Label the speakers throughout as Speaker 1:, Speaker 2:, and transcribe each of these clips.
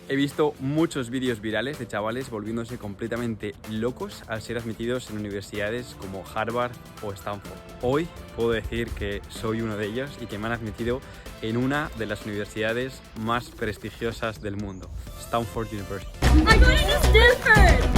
Speaker 1: He visto muchos vídeos virales de chavales volviéndose completamente locos al ser admitidos en universidades como Harvard o Stanford. Hoy puedo decir que soy uno de ellos y que me han admitido en una de las universidades más prestigiosas del mundo, Stanford University.
Speaker 2: I'm going to Stanford!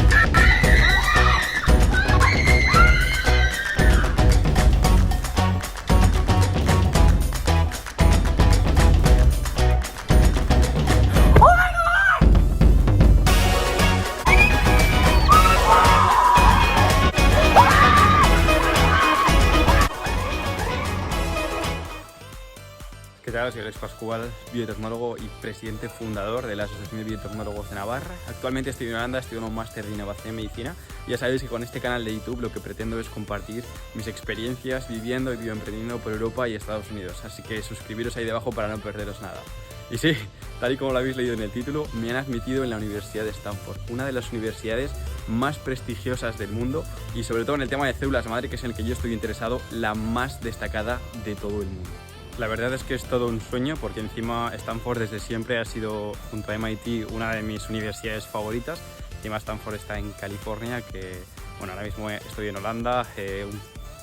Speaker 1: ¿Qué tal? Soy Alex Pascual, biotecnólogo y presidente fundador de la Asociación de Biotecnólogos de Navarra. Actualmente estoy en Holanda, estoy en un máster de innovación en medicina y ya sabéis que con este canal de YouTube lo que pretendo es compartir mis experiencias viviendo y bioemprendiendo por Europa y Estados Unidos. Así que suscribiros ahí debajo para no perderos nada. Y sí, tal y como lo habéis leído en el título, me han admitido en la Universidad de Stanford, una de las universidades más prestigiosas del mundo y sobre todo en el tema de células madre, que es en el que yo estoy interesado, la más destacada de todo el mundo. La verdad es que es todo un sueño porque encima Stanford desde siempre ha sido, junto a MIT, una de mis universidades favoritas. Encima Stanford está en California, que bueno, ahora mismo estoy en Holanda, un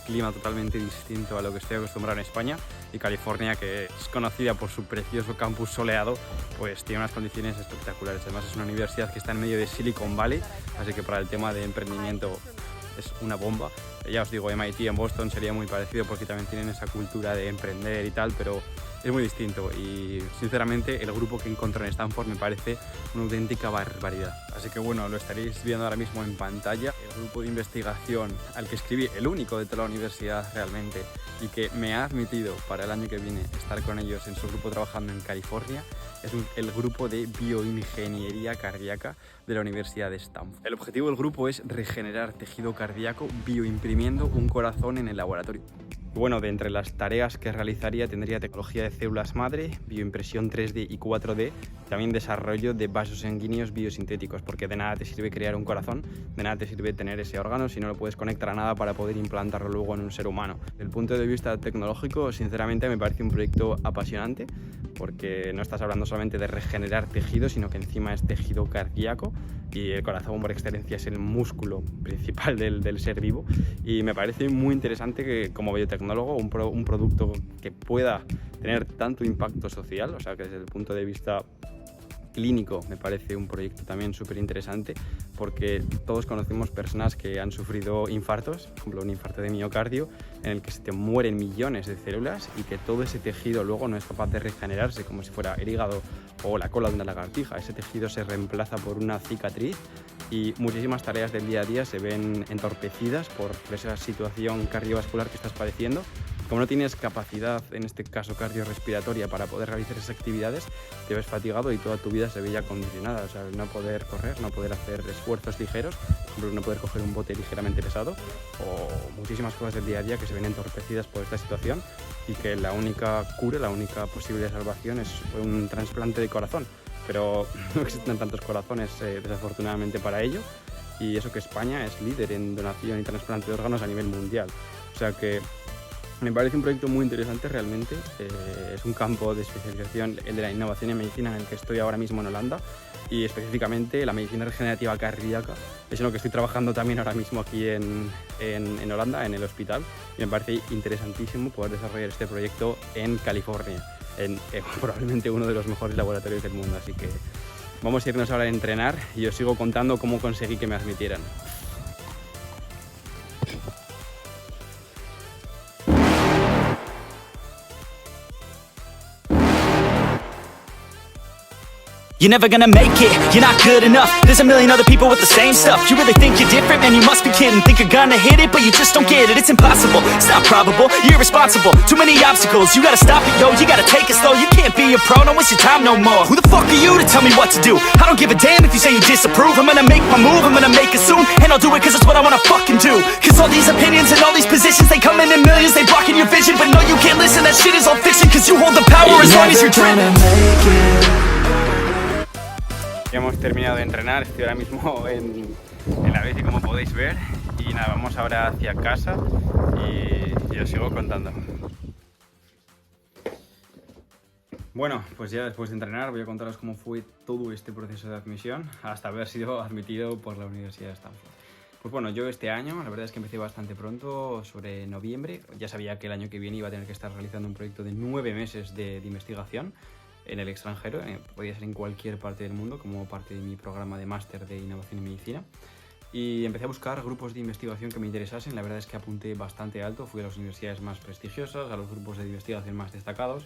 Speaker 1: clima totalmente distinto a lo que estoy acostumbrado en España, y California, que es conocida por su precioso campus soleado, pues tiene unas condiciones espectaculares. Además es una universidad que está en medio de Silicon Valley, así que para el tema de emprendimiento es una bomba. Ya os digo, MIT en Boston sería muy parecido porque también tienen esa cultura de emprender y tal, pero es muy distinto y sinceramente el grupo que encontré en Stanford me parece una auténtica barbaridad. Así que bueno, lo estaréis viendo ahora mismo en pantalla. El grupo de investigación al que escribí, el único de toda la universidad realmente, y que me ha admitido para el año que viene estar con ellos en su grupo trabajando en California, es el grupo de bioingeniería cardíaca de la Universidad de Stanford. El objetivo del grupo es regenerar tejido cardíaco bioimprimiendo un corazón en el laboratorio. Bueno, de entre las tareas que realizaría tendría tecnología de células madre, bioimpresión 3D y 4D, también desarrollo de vasos sanguíneos biosintéticos, porque de nada te sirve crear un corazón, de nada te sirve tener ese órgano si no lo puedes conectar a nada para poder implantarlo luego en un ser humano. Desde el punto de vista tecnológico, sinceramente me parece un proyecto apasionante, porque no estás hablando solamente de regenerar tejido, sino que encima es tejido cardíaco y el corazón por excelencia es el músculo principal del ser vivo, y me parece muy interesante que como biotecnólogo un producto que pueda tener tanto impacto social, o sea que desde el punto de vista clínico me parece un proyecto también súper interesante, porque todos conocemos personas que han sufrido infartos, por ejemplo un infarto de miocardio en el que se te mueren millones de células y que todo ese tejido luego no es capaz de regenerarse como si fuera el hígado o la cola de una lagartija. Ese tejido se reemplaza por una cicatriz y muchísimas tareas del día a día se ven entorpecidas por esa situación cardiovascular que estás padeciendo. Como no tienes capacidad, en este caso cardiorrespiratoria, para poder realizar esas actividades, te ves fatigado y toda tu vida se ve ya condicionada. O sea, no poder correr, no poder hacer esfuerzos ligeros, por ejemplo, no poder coger un bote ligeramente pesado, o muchísimas cosas del día a día que se ven entorpecidas por esta situación, y que la única cura, la única posible salvación es un trasplante de corazón. Pero no existen tantos corazones, desafortunadamente, para ello, y eso que España es líder en donación y trasplante de órganos a nivel mundial. O sea que me parece un proyecto muy interesante realmente. Es un campo de especialización, el de la innovación en medicina, en el que estoy ahora mismo en Holanda, y específicamente la medicina regenerativa cardíaca es en lo que estoy trabajando también ahora mismo aquí en Holanda, en el hospital, y me parece interesantísimo poder desarrollar este proyecto en California, en probablemente uno de los mejores laboratorios del mundo. Así que vamos a irnos ahora a entrenar y os sigo contando cómo conseguí que me admitieran.
Speaker 3: You're never gonna make it, you're not good enough. There's a million other people with the same stuff. You really think you're different, man, you must be kidding. Think you're gonna hit it, but you just don't get it. It's impossible, it's not probable, you're irresponsible. Too many obstacles, you gotta stop it, yo. You gotta take it slow, you can't be a pro, don't waste your time no more. Who the fuck are you to tell me what to do? I don't give a damn if you say you disapprove. I'm gonna make my move, I'm gonna make it soon. And I'll do it cause it's what I wanna fucking do. Cause all these opinions and all these positions, they come in millions, they blocking your vision. But no, you can't listen, that shit is all fiction. Cause you hold the power as long as you're driven.
Speaker 1: Ya hemos terminado de entrenar, estoy ahora mismo en la bici, como podéis ver, y nada, vamos ahora hacia casa y os sigo contando. Bueno, pues ya después de entrenar voy a contaros cómo fue todo este proceso de admisión hasta haber sido admitido por la Universidad de Stanford. Pues bueno, yo este año, la verdad es que empecé bastante pronto, sobre noviembre. Ya sabía que el año que viene iba a tener que estar realizando un proyecto de 9 meses de investigación en el extranjero. Podía ser en cualquier parte del mundo, como parte de mi programa de máster de innovación en medicina. Y empecé a buscar grupos de investigación que me interesasen. La verdad es que apunté bastante alto, fui a las universidades más prestigiosas, a los grupos de investigación más destacados.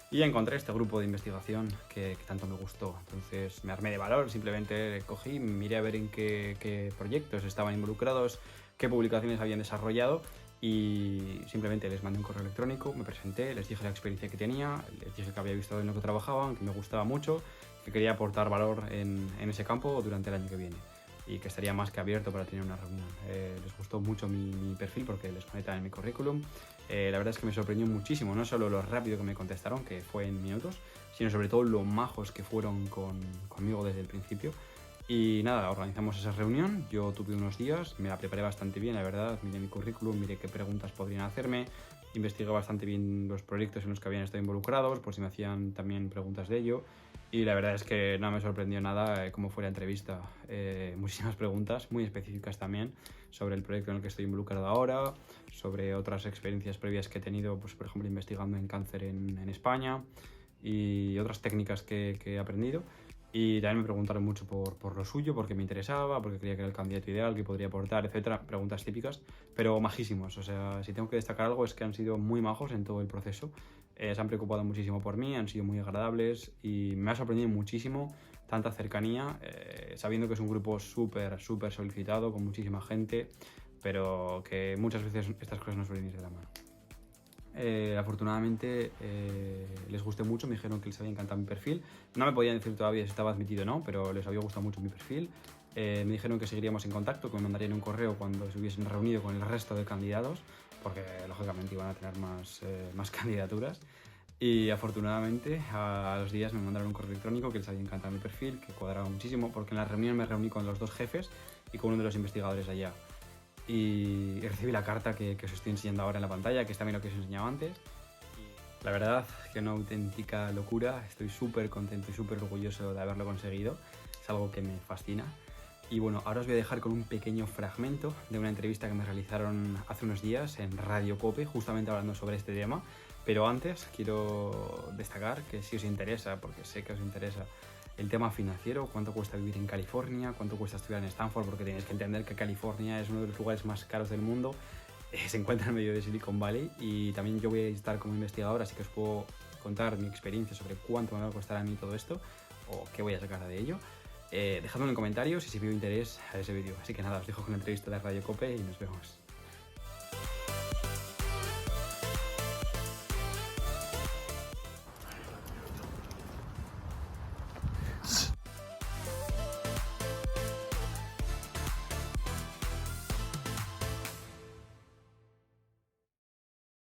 Speaker 1: Y encontré este grupo de investigación que tanto me gustó. Entonces me armé de valor, simplemente cogí, miré a ver en qué proyectos estaban involucrados, qué publicaciones habían desarrollado y simplemente les mandé un correo electrónico, me presenté, les dije la experiencia que tenía, les dije que había visto en lo que trabajaban, que me gustaba mucho, que quería aportar valor en ese campo durante el año que viene y que estaría más que abierto para tener una reunión. Les gustó mucho mi perfil porque les conectan en mi currículum. La verdad es que me sorprendió muchísimo, no solo lo rápido que me contestaron, que fue en minutos, sino sobre todo lo majos que fueron conmigo desde el principio. Y nada, organizamos esa reunión, yo tuve unos días, me la preparé bastante bien, la verdad, miré mi currículum, miré qué preguntas podrían hacerme, investigué bastante bien los proyectos en los que habían estado involucrados, por si me hacían también preguntas de ello. Y la verdad es que no me sorprendió nada cómo fue la entrevista. Muchísimas preguntas, muy específicas también, sobre el proyecto en el que estoy involucrado ahora, sobre otras experiencias previas que he tenido, pues, por ejemplo, investigando en cáncer en España y otras técnicas que he aprendido. Y también me preguntaron mucho por lo suyo, porque me interesaba, porque creía que era el candidato ideal, que podría aportar, etcétera. Preguntas típicas, pero majísimos. O sea, si tengo que destacar algo es que han sido muy majos en todo el proceso. Se han preocupado muchísimo por mí, han sido muy agradables y me ha sorprendido muchísimo tanta cercanía, sabiendo que es un grupo súper solicitado, con muchísima gente, pero que muchas veces estas cosas no suelen ir de la mano. Afortunadamente les gusté mucho, me dijeron que les había encantado mi perfil. No me podían decir todavía si estaba admitido o no, pero les había gustado mucho mi perfil. Me dijeron que seguiríamos en contacto, que me mandarían un correo cuando se hubiesen reunido con el resto de candidatos, porque lógicamente iban a tener más candidaturas. Y afortunadamente a los días me mandaron un correo electrónico que les había encantado mi perfil, que cuadraba muchísimo, porque en la reunión me reuní con los dos jefes y con uno de los investigadores de allá. Y recibí la carta que os estoy enseñando ahora en la pantalla, que es también lo que os enseñaba antes. La verdad que una auténtica locura, estoy súper contento y súper orgulloso de haberlo conseguido, es algo que me fascina. Y bueno, ahora os voy a dejar con un pequeño fragmento de una entrevista que me realizaron hace unos días en Radio Cope, justamente hablando sobre este tema. Pero antes quiero destacar que si os interesa, porque sé que os interesa, el tema financiero, cuánto cuesta vivir en California, cuánto cuesta estudiar en Stanford, porque tenéis que entender que California es uno de los lugares más caros del mundo, se encuentra en medio de Silicon Valley y también yo voy a estar como investigador, así que os puedo contar mi experiencia sobre cuánto me va a costar a mí todo esto o qué voy a sacar de ello. Dejadme en comentarios si veo interés a ese vídeo. Así que nada, os dejo con la entrevista de Radio Cope y nos vemos.